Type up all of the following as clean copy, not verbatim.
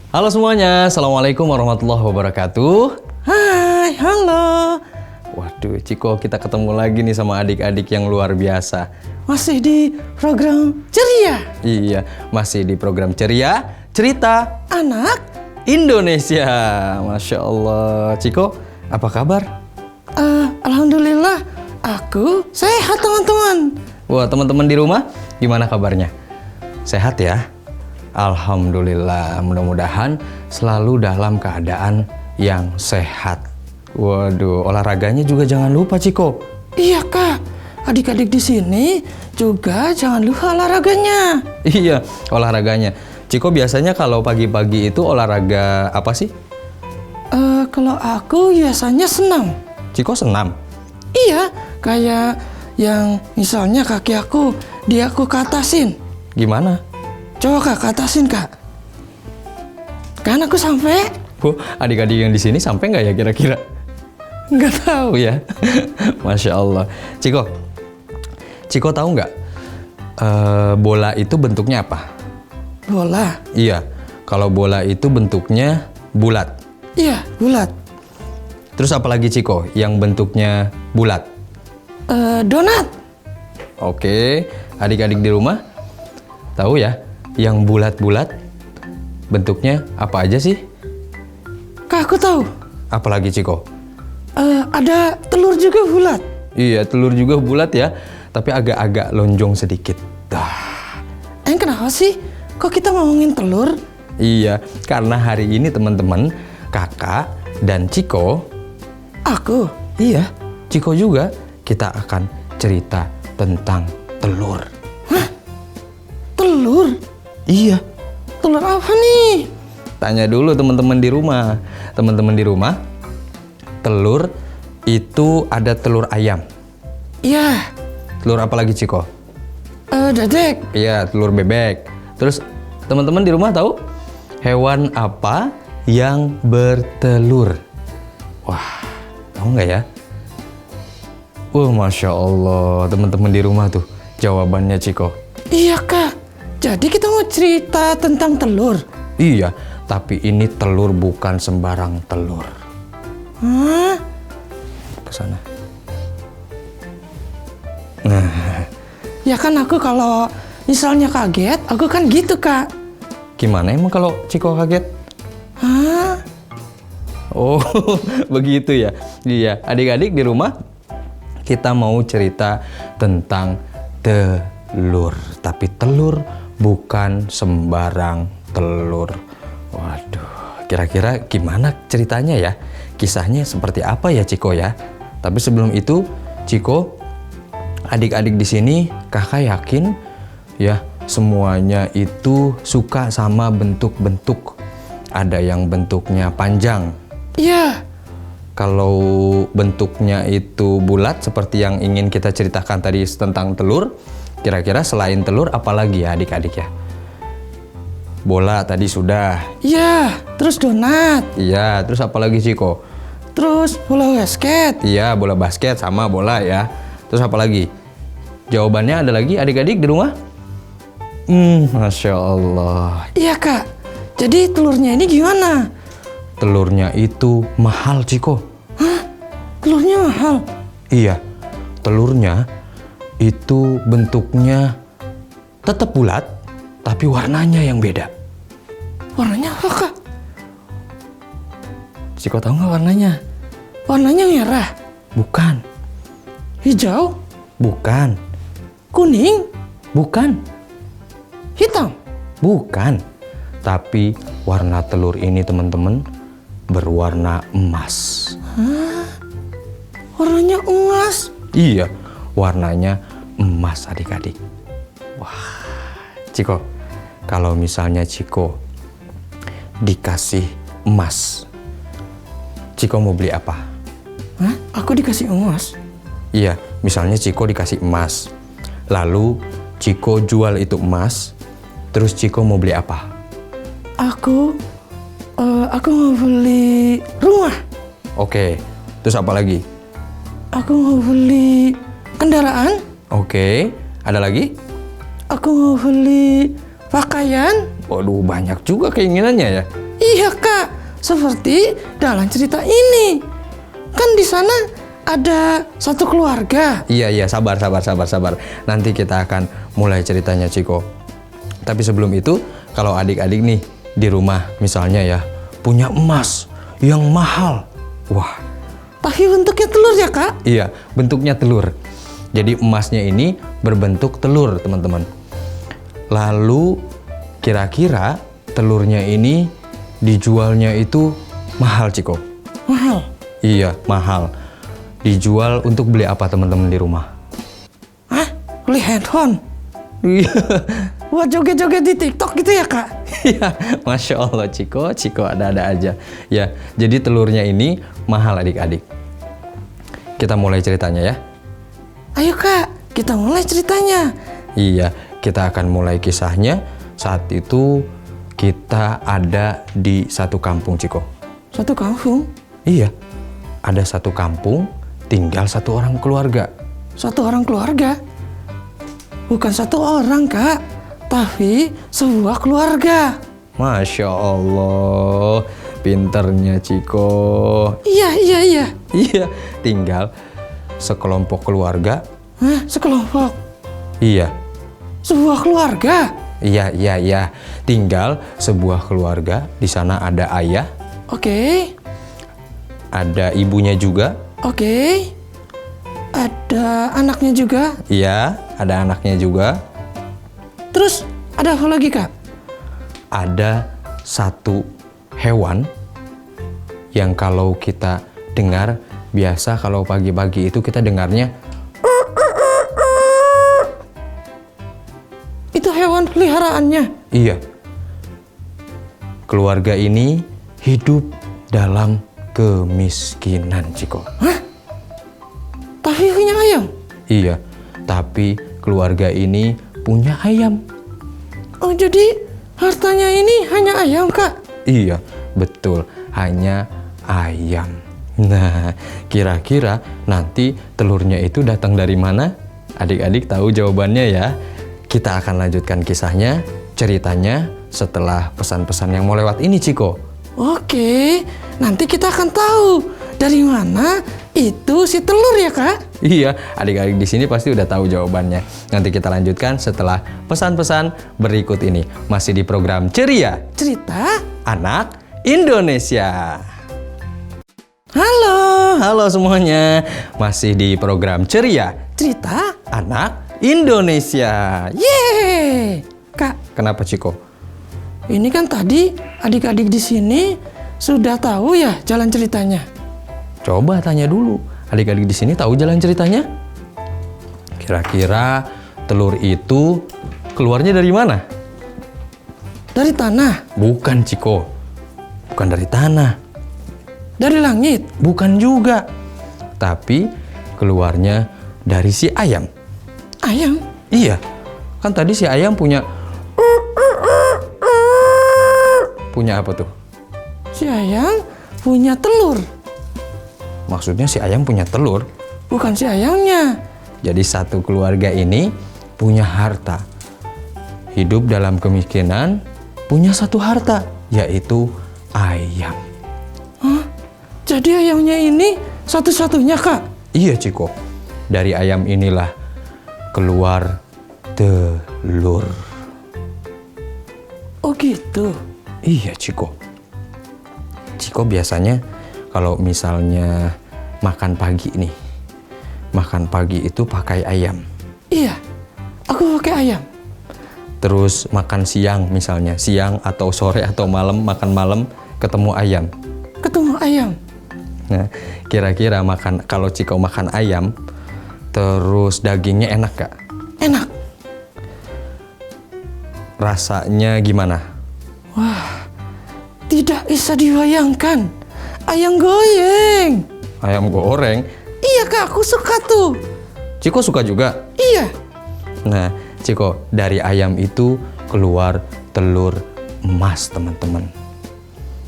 Halo semuanya, Assalamualaikum warahmatullahi wabarakatuh. Hai, halo. Waduh, Ciko, kita ketemu lagi nih sama adik-adik yang luar biasa. Masih di program Ceria. Iya, masih di program Ceria, Cerita Anak. Indonesia. Masya Allah. Ciko, apa kabar? Alhamdulillah, aku sehat teman-teman. Wah, teman-teman di rumah, gimana kabarnya? Sehat ya? Alhamdulillah, mudah-mudahan selalu dalam keadaan yang sehat. Waduh, olahraganya juga jangan lupa, Ciko. Iya kak, adik-adik di sini juga jangan lupa olahraganya. Iya, olahraganya. Ciko biasanya kalau pagi-pagi itu olahraga apa sih? Kalau aku biasanya senam. Ciko senam? Iya, kayak yang misalnya kaki aku, dia aku ke atasin. Gimana? Coba kak, ke atasin kak. Kan aku sampai? Adik-adik yang di sini sampai nggak ya kira-kira? Nggak tahu ya. Masya Allah. Ciko tahu nggak? Bola itu bentuknya apa? Bola? Iya. Kalau bola itu bentuknya bulat. Iya, bulat. Terus apa lagi Ciko yang bentuknya bulat? Donat. Oke, adik-adik di rumah tahu ya? Yang bulat-bulat bentuknya apa aja sih? Kak, aku tahu. Apalagi Ciko? Ada telur juga bulat. Iya, telur juga bulat ya, tapi agak-agak lonjong sedikit. Kenapa sih? Kok kita ngomongin telur? Iya, karena hari ini teman-teman, kakak dan Ciko. Aku? Iya, Ciko juga. Kita akan cerita tentang telur. Hah? Telur? Iya. Telur apa nih? Tanya dulu teman-teman di rumah. Teman-teman di rumah, telur itu ada telur ayam. Iya. Telur apa lagi Ciko? Dedek. Iya, telur bebek. Terus teman-teman di rumah tahu hewan apa yang bertelur? Wah, tahu nggak ya? Masya Allah, teman-teman di rumah tuh jawabannya Ciko. Iya kak. Jadi kita mau cerita tentang telur. Iya, tapi ini telur bukan sembarang telur. Hah? Kesana. Nah. Ya kan aku kalau misalnya kaget, aku kan gitu kak. Gimana emang kalau Ciko kaget? Hah? Oh, begitu ya. Iya, adik-adik di rumah kita mau cerita tentang telur. Tapi telur bukan sembarang telur. Waduh, kira-kira gimana ceritanya ya? Kisahnya seperti apa ya Ciko ya? Tapi sebelum itu, Ciko, adik-adik di sini kakak yakin ya semuanya itu suka sama bentuk-bentuk. Ada yang bentuknya panjang. Iya. Kalau bentuknya itu bulat seperti yang ingin kita ceritakan tadi tentang telur, kira-kira selain telur apalagi ya adik-adik ya? Bola tadi sudah. Iya, terus donat. Iya, terus apalagi Ciko? Terus bola basket. Iya, bola basket sama bola ya. Terus apalagi? Jawabannya ada lagi adik-adik di rumah? Masya Allah. Iya kak. Jadi telurnya ini gimana? Telurnya itu mahal Ciko. Hah? Telurnya mahal? Iya, telurnya itu bentuknya tetap bulat, tapi warnanya yang beda. Warnanya apa kak? Ciko tahu nggak warnanya? Warnanya merah? Bukan. Hijau? Bukan. Kuning? Bukan. Hitam? Bukan. Tapi warna telur ini teman-teman berwarna emas. Hah? Warnanya emas? Iya, warnanya emas adik-adik. Wah, Ciko, kalau misalnya Ciko dikasih emas, Ciko mau beli apa? Hah? Aku dikasih emas? Iya, misalnya Ciko dikasih emas, lalu Ciko jual itu emas, terus Ciko mau beli apa? Aku mau beli rumah. Oke, terus apa lagi? Aku mau beli kendaraan. Oke, ada lagi? Aku mau beli pakaian. Waduh, banyak juga keinginannya ya. Iya kak, seperti dalam cerita ini. Kan di sana ada satu keluarga. Iya, sabar. Nanti kita akan mulai ceritanya, Ciko. Tapi sebelum itu, kalau adik-adik nih di rumah misalnya ya, punya emas yang mahal. Wah, Tapi bentuknya telur ya kak? iya, bentuknya telur. Jadi emasnya ini berbentuk telur, teman-teman. Lalu kira-kira telurnya ini dijualnya itu mahal, Ciko. Mahal. Iya, mahal. Dijual untuk beli apa teman-teman di rumah? Hah? Beli handphone? Iya, Buat joget-joget di TikTok gitu ya kak? iya, Masya Allah, Ciko ada-ada aja. Ya, jadi telurnya ini mahal adik-adik. Kita mulai ceritanya ya. Ayo kak, kita mulai ceritanya. Iya, kita akan mulai kisahnya. Saat itu kita ada di satu kampung, Ciko. Satu kampung, Iya, ada satu kampung, tinggal satu orang keluarga. satu orang keluarga. Bukan satu orang kak, tapi sebuah keluarga. Masya Allah, pinternya Ciko. Iya. Iya, tinggal sekelompok keluarga. Hah? Sekelompok? Iya, Sebuah keluarga? iya. Tinggal sebuah keluarga. Di sana ada ayah, Oke. ada ibunya juga. Oke. Ada anaknya juga. Iya, ada anaknya juga. Terus ada apa lagi kak? Ada satu hewan yang kalau kita dengar, biasa kalau pagi-pagi itu kita dengarnya, Itu hewan peliharaannya. iya. Keluarga ini hidup dalam kemiskinan, Ciko. Tapi punya ayam. Iya, tapi keluarga ini punya ayam. Oh jadi hartanya ini hanya ayam kak? Iya, betul, hanya ayam. Nah, kira-kira nanti telurnya itu datang dari mana? Adik-adik tahu jawabannya ya. Kita akan lanjutkan kisahnya, ceritanya setelah pesan-pesan yang mau lewat ini, Ciko. Oke, nanti kita akan tahu dari mana itu si telur ya kak? Iya, adik-adik di sini pasti udah tahu jawabannya. Nanti kita lanjutkan setelah pesan-pesan berikut ini. Masih di program Ceria Cerita? Anak Indonesia. Halo semuanya. Masih di program Ceria Cerita? Anak Indonesia. Yeay! Kak, Kenapa, Ciko? ini kan tadi adik-adik di sini sudah tahu ya jalan ceritanya. Coba tanya dulu. Adik-adik di sini tahu jalan ceritanya? Kira-kira telur itu keluarnya dari mana? Dari tanah, Bukan, Ciko. Bukan dari tanah. dari langit. Bukan juga. Tapi keluarnya dari si ayam. Ayam? Iya. Kan tadi si ayam punya apa tuh? Si ayam punya telur. Maksudnya si ayam punya telur. Bukan si ayamnya. Jadi satu keluarga ini punya harta. Hidup dalam kemiskinan, punya satu harta, yaitu ayam. Hah? Jadi ayamnya ini satu-satunya kak? Iya, Ciko. Dari ayam inilah keluar telur. Oh gitu. Iya, Ciko. Ciko biasanya kalau misalnya makan pagi nih, makan pagi itu pakai ayam. Iya, aku pakai ayam. Terus makan siang misalnya, siang atau sore atau malam, makan malam ketemu ayam. Ketemu ayam. Nah, kira-kira kalau Ciko makan ayam, terus dagingnya enak gak? Enak. Rasanya gimana? Wah, tidak bisa dibayangkan. Ayam goyeng. Ayam goreng. Iya kak, aku suka tuh. Ciko suka juga. Iya. Nah, Ciko, dari ayam itu keluar telur emas, teman-teman.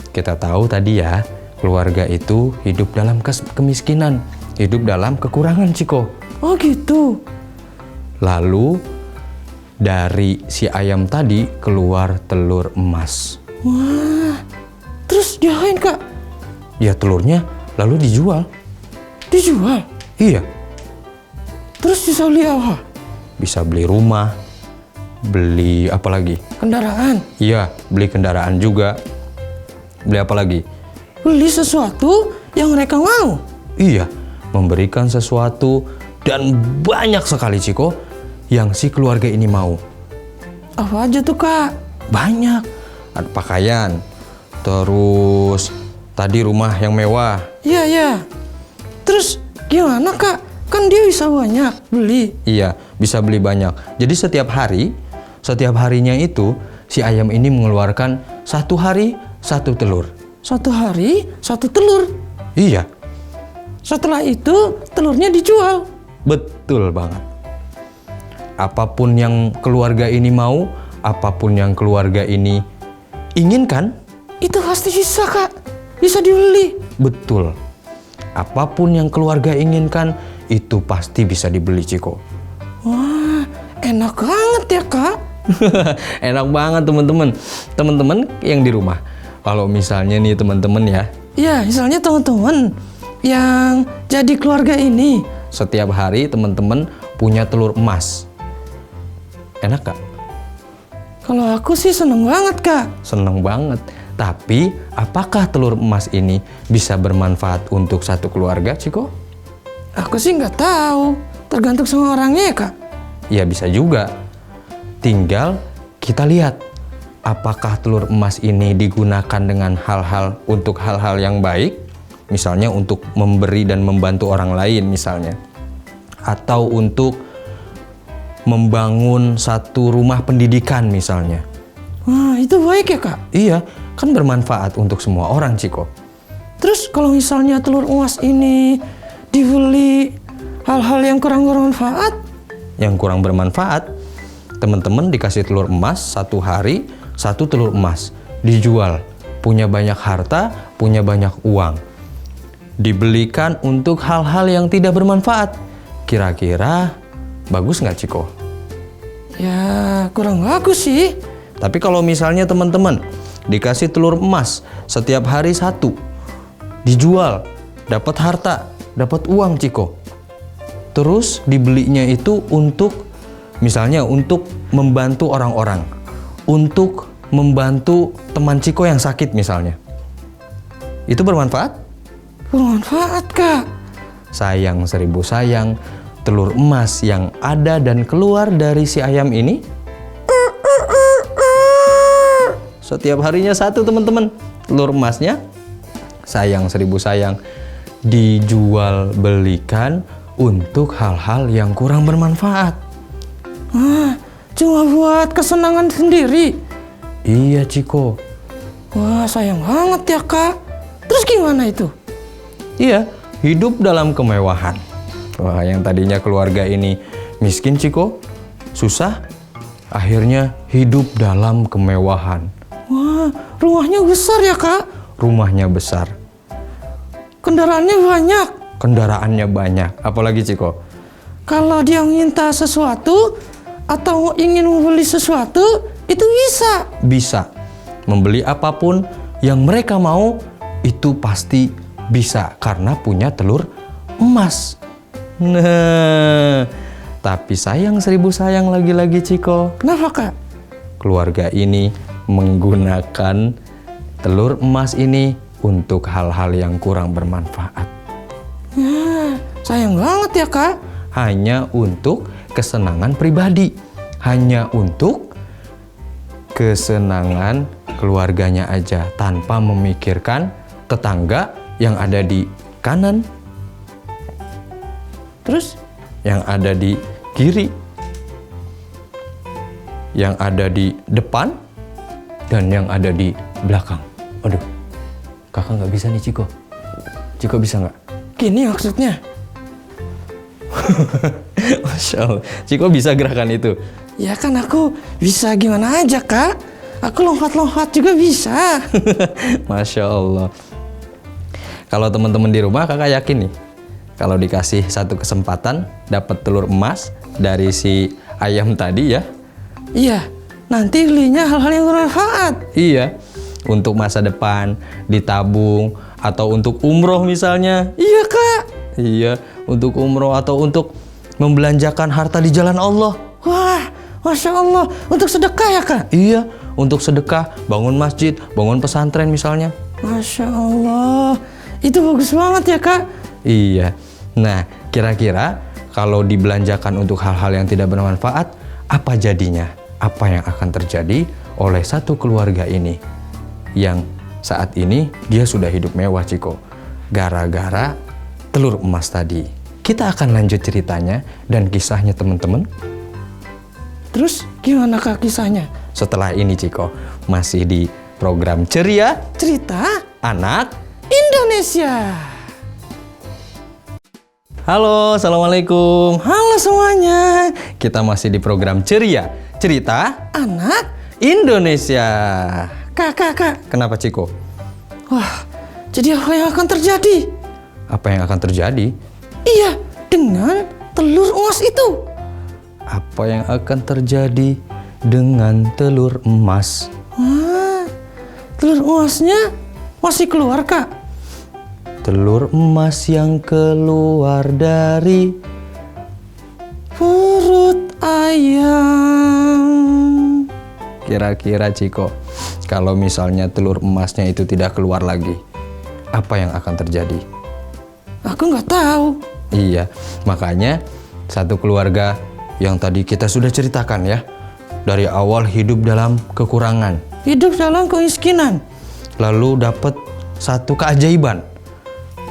Kita tahu tadi ya, keluarga itu hidup dalam kemiskinan, hidup dalam kekurangan, Ciko. Oh gitu. Lalu dari si ayam tadi keluar telur emas. Wah, Terus diapain kak? Ya telurnya lalu dijual. Dijual? Iya, Terus bisa beli apa? bisa beli rumah, beli apa lagi? Kendaraan? Iya, beli kendaraan juga. Beli apa lagi? Beli sesuatu yang mereka mau? Iya, memberikan sesuatu dan banyak sekali Ciko yang si keluarga ini mau. Apa aja tuh kak? Banyak. Ada pakaian, terus tadi rumah yang mewah. Iya, iya. Terus gimana kak? Kan dia bisa banyak beli. Iya, bisa beli banyak. Jadi setiap harinya itu si ayam ini mengeluarkan 1 hari 1 telur. 1 hari 1 telur. Iya, Setelah itu telurnya dijual. betul banget. Apapun yang keluarga ini mau, apapun yang keluarga ini inginkan, Itu pasti bisa kak. Bisa dibeli. betul. Apapun yang keluarga inginkan, itu pasti bisa dibeli Ciko. Wah, enak banget ya kak. Enak banget teman-teman. Teman-teman yang di rumah, kalau misalnya nih teman-teman ya, Ya, misalnya teman-teman yang jadi keluarga ini. setiap hari teman-teman punya telur emas. Enak gak? Kalau aku sih seneng banget kak. Seneng banget. Tapi apakah telur emas ini bisa bermanfaat untuk satu keluarga Ciko? Aku sih nggak tahu. Tergantung sama orangnya ya kak. Ya bisa juga. Tinggal kita lihat apakah telur emas ini digunakan dengan untuk hal-hal yang baik, misalnya untuk memberi dan membantu orang lain misalnya, atau untuk membangun satu rumah pendidikan misalnya. Wah, itu baik ya kak. Iya, kan bermanfaat untuk semua orang Ciko. Terus kalau misalnya telur emas ini dibeli hal-hal yang kurang bermanfaat, Yang kurang bermanfaat, teman-teman dikasih telur emas 1 hari 1 telur emas, dijual, punya banyak harta, punya banyak uang, dibelikan untuk hal-hal yang tidak bermanfaat. Kira-kira bagus nggak Ciko? ya kurang bagus sih. Tapi kalau misalnya teman-teman dikasih telur emas setiap hari 1, dijual, dapat harta, dapat uang Ciko. Terus dibelinya itu untuk misalnya untuk membantu orang-orang, untuk membantu teman Ciko yang sakit misalnya. Itu bermanfaat? Bermanfaat kak. Sayang 1000 sayang, telur emas yang ada dan keluar dari si ayam ini setiap harinya 1 teman-teman. Telur emasnya sayang 1000 sayang, dijual belikan untuk hal-hal yang kurang bermanfaat. Wah, cuma buat kesenangan sendiri. Iya Ciko. Wah, sayang banget ya kak. Terus gimana itu? Iya, hidup dalam kemewahan. Wah, yang tadinya keluarga ini miskin Ciko, susah, akhirnya hidup dalam kemewahan. Wah, rumahnya besar ya kak. Rumahnya besar, Kendaraannya banyak. kendaraannya banyak. Apalagi Ciko? Kalau dia minta sesuatu atau ingin membeli sesuatu, itu bisa. Bisa. Membeli apapun yang mereka mau, itu pasti bisa karena punya telur emas. Nah, tapi sayang 1000 sayang lagi-lagi Ciko. Kenapa kak? Keluarga ini menggunakan telur emas ini untuk hal-hal yang kurang bermanfaat. Ya, sayang banget ya kak. Hanya untuk kesenangan pribadi, hanya untuk kesenangan keluarganya aja, tanpa memikirkan tetangga yang ada di kanan, Terus? yang ada di kiri, yang ada di depan, dan yang ada di belakang. Aduh, kakak nggak bisa nih Ciko. Ciko bisa nggak? Gini maksudnya? Masya Allah, Ciko bisa gerakan itu. Ya kan aku bisa gimana aja kak. Aku lompat-lompat juga bisa. Masya Allah. Kalau teman-teman di rumah kakak yakin nih, kalau dikasih 1 kesempatan dapat telur emas dari si ayam tadi ya. Iya, nanti belinya hal-hal yang bermanfaat. Iya, untuk masa depan, ditabung, atau untuk umroh misalnya. Iya Kak. Iya, untuk umroh atau untuk membelanjakan harta di jalan Allah. Wah, Masya Allah. Untuk sedekah ya Kak? Iya, untuk sedekah, bangun masjid, bangun pesantren misalnya. Masya Allah. Itu bagus banget ya Kak. Iya. Nah, kira-kira kalau dibelanjakan untuk hal-hal yang tidak bermanfaat, apa jadinya? Apa yang akan terjadi oleh satu keluarga ini yang saat ini dia sudah hidup mewah, Ciko, gara-gara telur emas tadi. Kita akan lanjut ceritanya dan kisahnya, teman-teman. Terus gimana Kak kisahnya? Setelah ini, Ciko, masih di program Ceria Cerita Anak Indonesia. Halo, Assalamualaikum. Halo semuanya. Kita masih di program Ceria Cerita Anak. Indonesia. Kak. Kenapa, Ciko? Wah, jadi apa yang akan terjadi? Apa yang akan terjadi? Iya, dengan telur emas itu. Apa yang akan terjadi dengan telur emas? Wah, telur emasnya masih keluar Kak. Telur emas yang keluar dari Perut ayam. Kira-kira, Ciko, kalau misalnya telur emasnya itu tidak keluar lagi, apa yang akan terjadi? Aku nggak tahu. Iya, makanya satu keluarga yang tadi kita sudah ceritakan ya, dari awal hidup dalam kekurangan, Hidup dalam kemiskinan. lalu dapat satu keajaiban.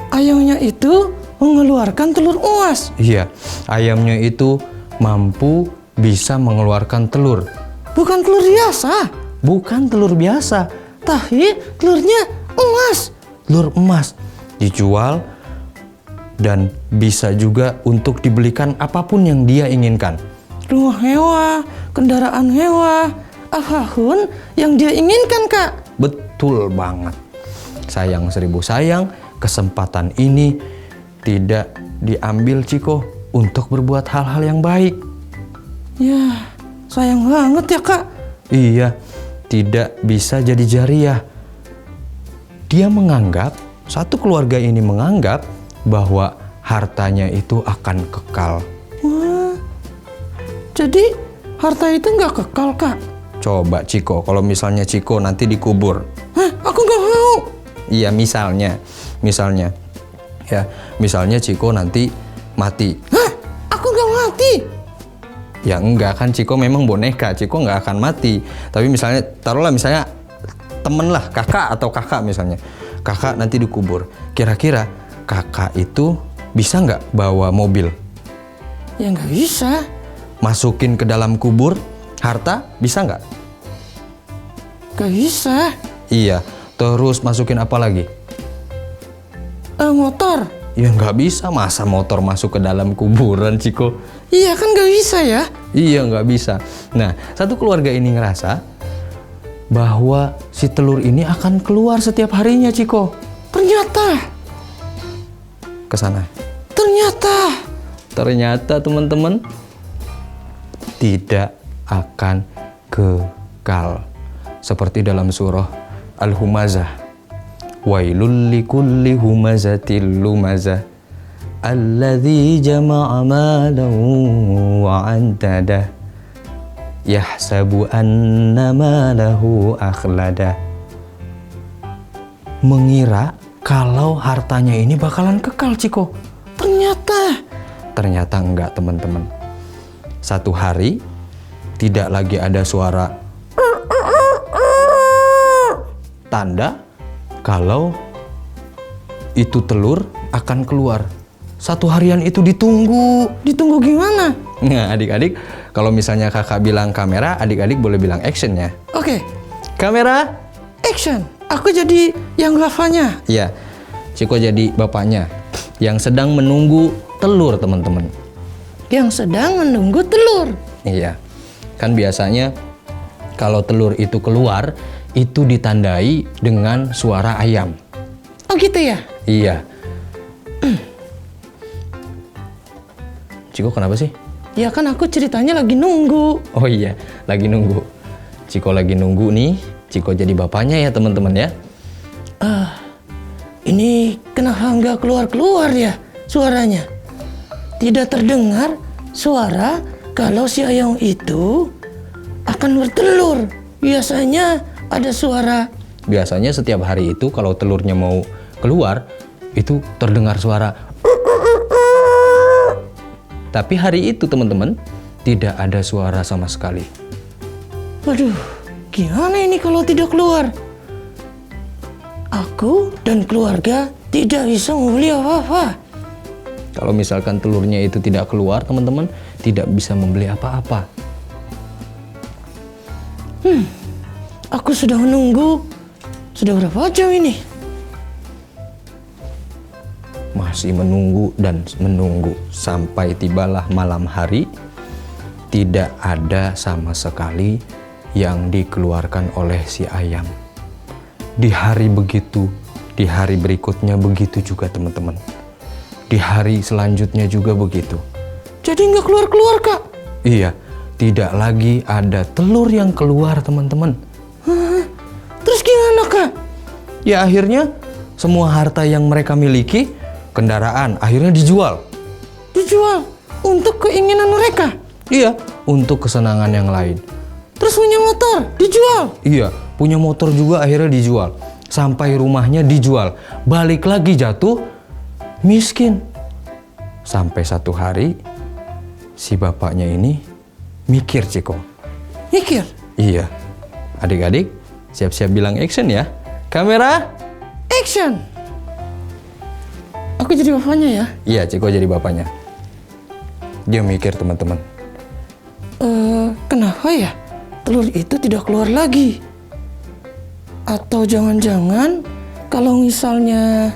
Ayamnya itu mengeluarkan telur emas. Iya, ayamnya itu mampu bisa mengeluarkan telur. Bukan telur biasa, Bukan telur biasa, tapi telurnya emas. telur emas. Dijual dan bisa juga untuk dibelikan apapun yang dia inginkan. Rumah hewa, kendaraan hewa, apapun yang dia inginkan Kak. Betul banget. Sayang seribu sayang, kesempatan ini tidak diambil, Ciko, untuk berbuat hal-hal yang baik. Ya, sayang banget ya Kak. Iya, tidak bisa jadi jariah. Dia menganggap, satu keluarga ini menganggap bahwa hartanya itu akan kekal. Wah, jadi harta itu nggak kekal Kak. Coba, Ciko, kalau misalnya Ciko nanti dikubur. Hah, aku nggak mau. Iya, misalnya ya, misalnya Ciko nanti mati. Hah, aku nggak mati. Ya enggak, kan Ciko memang boneka, Ciko nggak akan mati. Tapi misalnya, taruhlah misalnya temen lah, kakak atau kakak misalnya. Kakak nanti dikubur. Kira-kira kakak itu bisa nggak bawa mobil? Ya nggak bisa. Masukin ke dalam kubur harta, bisa nggak? Nggak bisa. Iya, terus masukin apa lagi? Motor. Ya nggak bisa, masa motor masuk ke dalam kuburan, Ciko? Iya kan nggak bisa ya. Iya, nggak bisa. Nah, satu keluarga ini ngerasa bahwa si telur ini akan keluar setiap harinya, Ciko. Ternyata Ke sana. Ternyata teman-teman tidak akan kekal. Seperti dalam surah Al-Humazah. Wailul likulli humazatil lumazah alladzi jama'a malan wa 'addadah yahsabu anna malahu akhlada. Mengira kalau hartanya ini bakalan kekal, Ciko. Ternyata enggak, teman-teman. Satu hari tidak lagi ada suara tanda kalau itu telur akan keluar. Satu harian itu ditunggu. Ditunggu gimana? Nah, adik-adik, kalau misalnya kakak bilang kamera, adik-adik boleh bilang action ya. Oke, Kamera, action. Aku jadi yang gavanya. ya. Ciko jadi bapaknya yang sedang menunggu telur, teman-teman. Yang sedang menunggu telur. Iya. Kan biasanya kalau telur itu keluar, itu ditandai dengan suara ayam. Oh gitu ya? Iya. Ciko kenapa sih? Ya kan aku ceritanya lagi nunggu. Oh iya, lagi nunggu. Ciko lagi nunggu nih Ciko jadi bapaknya ya teman-teman ya. Ini kenapa nggak keluar-keluar ya suaranya? Tidak terdengar suara kalau si ayam itu akan bertelur. Biasanya ada suara. Biasanya setiap hari itu kalau telurnya mau keluar, itu terdengar suara. Tapi hari itu teman-teman, tidak ada suara sama sekali. Waduh, gimana ini kalau tidak keluar? Aku dan keluarga tidak bisa membeli apa-apa. Kalau misalkan telurnya itu tidak keluar, teman-teman, tidak bisa membeli apa-apa. Aku sudah menunggu. Sudah berapa jam ini? Masih menunggu dan menunggu sampai tibalah malam hari. Tidak ada sama sekali yang dikeluarkan oleh si ayam. Di hari begitu, di hari berikutnya begitu juga teman-teman. Di hari selanjutnya juga begitu. Jadi nggak keluar-keluar, Kak? Iya, tidak lagi ada telur yang keluar teman-teman. Terus gimana, Kak? Ya akhirnya semua harta yang mereka miliki, kendaraan, akhirnya dijual. Dijual untuk keinginan mereka? Iya, untuk kesenangan yang lain. Terus punya motor, dijual? Iya, punya motor juga akhirnya dijual. Sampai rumahnya dijual. Balik lagi jatuh miskin. Sampai satu hari si bapaknya ini mikir, Ciko. Mikir? Iya. Adik-adik, siap-siap bilang action ya. Kamera, Action! Aku jadi bapaknya ya? iya, Ciko jadi bapaknya. Dia mikir teman-teman. Kenapa ya telur itu tidak keluar lagi? Atau jangan-jangan kalau misalnya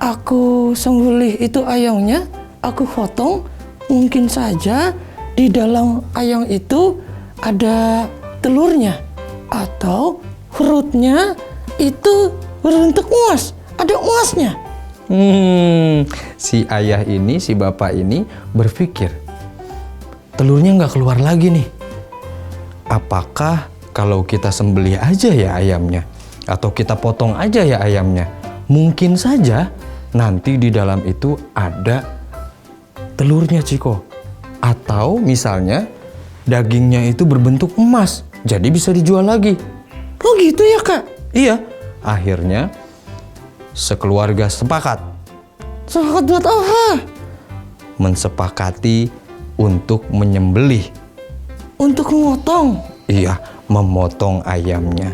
aku sembelih itu ayamnya, aku potong, mungkin saja di dalam ayam itu ada telurnya. Atau perutnya itu berbentuk emas, ada emasnya. Si ayah ini, si bapak ini berpikir, telurnya nggak keluar lagi nih. Apakah kalau kita sembelih aja ya ayamnya? Atau kita potong aja ya ayamnya? Mungkin saja nanti di dalam itu ada telurnya, Ciko. Atau misalnya dagingnya itu berbentuk emas, jadi bisa dijual lagi. Oh gitu ya, Kak? Iya, akhirnya sekeluarga sepakat. Sepakat buat apa? Mensepakati untuk menyembelih. Untuk memotong. Iya, memotong ayamnya.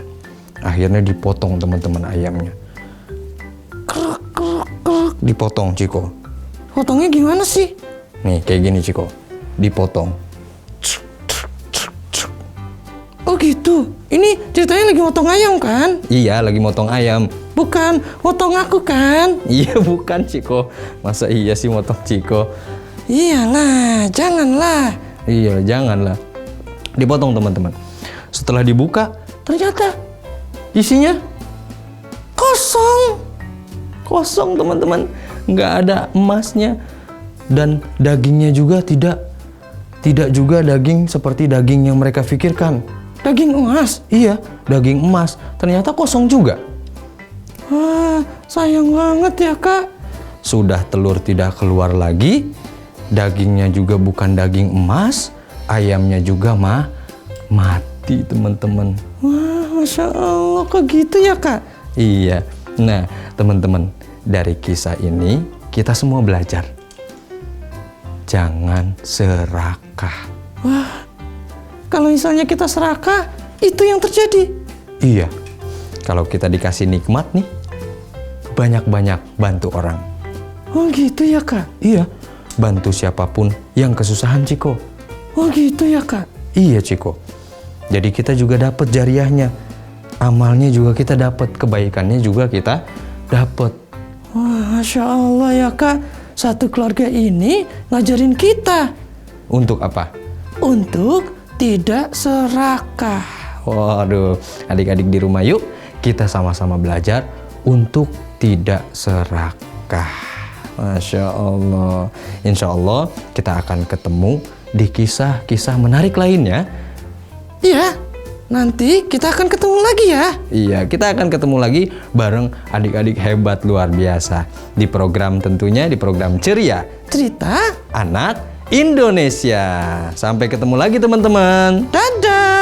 Akhirnya dipotong teman-teman ayamnya. Krek, krek, krek. Dipotong, Ciko. Potongnya gimana sih? Nih, kayak gini, Ciko. Dipotong. Oh gitu. Ini ceritanya lagi motong ayam kan? Iya, lagi motong ayam. Bukan, motong aku kan? Iya, bukan, Ciko. Masa iya sih motong Ciko? Iyalah, janganlah. Iya, janganlah. Dipotong, teman-teman. Setelah dibuka, ternyata isinya Kosong. kosong, teman-teman. Nggak ada emasnya. Dan dagingnya juga tidak juga daging seperti daging yang mereka pikirkan. Daging emas. Iya, daging emas. Ternyata kosong juga. Wah, sayang banget ya, Kak. Sudah telur tidak keluar lagi. Dagingnya juga bukan daging emas. Ayamnya juga mati, teman-teman. Wah, Masya Allah, kok gitu ya, Kak? Iya. Nah, teman-teman, dari kisah ini kita semua belajar. Jangan serakah. Wah, kalau misalnya kita serakah, itu yang terjadi. Iya. Kalau kita dikasih nikmat nih, banyak-banyak bantu orang. Oh gitu ya, Kak? Iya. Bantu siapapun yang kesusahan, Ciko. Oh gitu ya, Kak? Iya, Ciko. Jadi kita juga dapat jariahnya. Amalnya juga kita dapat, kebaikannya juga kita dapat. Wah, Masya Allah ya, Kak. Satu keluarga ini ngajarin kita. Untuk apa? Untuk tidak serakah. Waduh, adik-adik di rumah yuk kita sama-sama belajar untuk tidak serakah. Masya Allah. Insya Allah kita akan ketemu di kisah-kisah menarik lainnya. Iya, nanti kita akan ketemu lagi ya. Iya, kita akan ketemu lagi bareng adik-adik hebat luar biasa di program, tentunya di program Ceria Cerita, Anak Indonesia. Sampai ketemu lagi teman-teman. dadah.